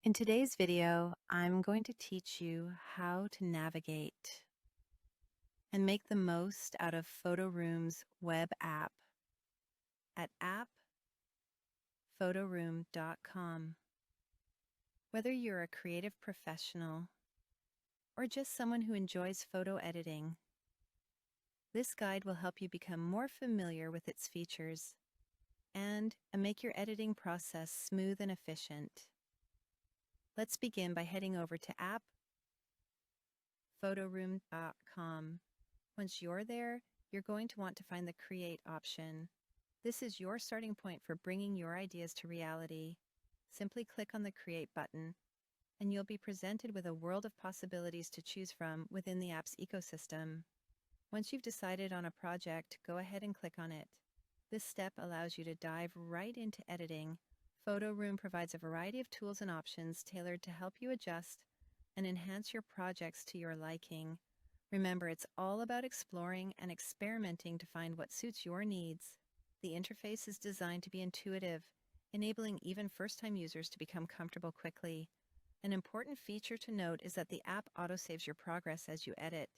In today's video, I'm going to teach you how to navigate and make the most out of Photoroom's web app at app.photoroom.com. Whether you're a creative professional or just someone who enjoys photo editing, this guide will help you become more familiar with its features and make your editing process smooth and efficient. Let's begin by heading over to app.photoroom.com. Once you're there, you're going to want to find the Create option. This is your starting point for bringing your ideas to reality. Simply click on the Create button, and you'll be presented with a world of possibilities to choose from within the app's ecosystem. Once you've decided on a project, go ahead and click on it. This step allows you to dive right into editing. Photoroom provides a variety of tools and options tailored to help you adjust and enhance your projects to your liking. Remember, it's all about exploring and experimenting to find what suits your needs. The interface is designed to be intuitive, enabling even first-time users to become comfortable quickly. An important feature to note is that the app autosaves your progress as you edit.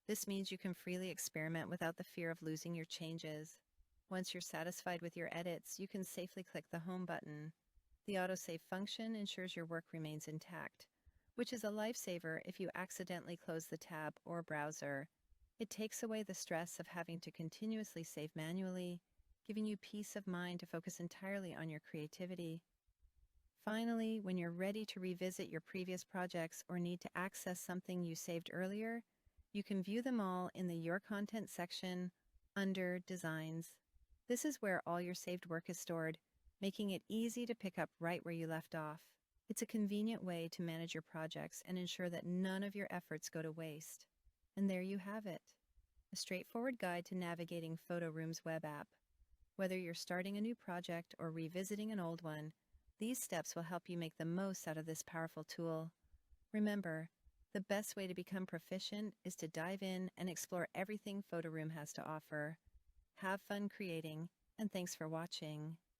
This means you can freely experiment without the fear of losing your changes. Once you're satisfied with your edits, you can safely click the Home button. The autosave function ensures your work remains intact, which is a lifesaver if you accidentally close the tab or browser. It takes away the stress of having to continuously save manually, giving you peace of mind to focus entirely on your creativity. Finally, when you're ready to revisit your previous projects or need to access something you saved earlier, you can view them all in the Your Content section under Designs. This is where all your saved work is stored, making it easy to pick up right where you left off. It's a convenient way to manage your projects and ensure that none of your efforts go to waste. And there you have it, a straightforward guide to navigating Photoroom's web app. Whether you're starting a new project or revisiting an old one, these steps will help you make the most out of this powerful tool. Remember, the best way to become proficient is to dive in and explore everything Photoroom has to offer. Have fun creating, and thanks for watching.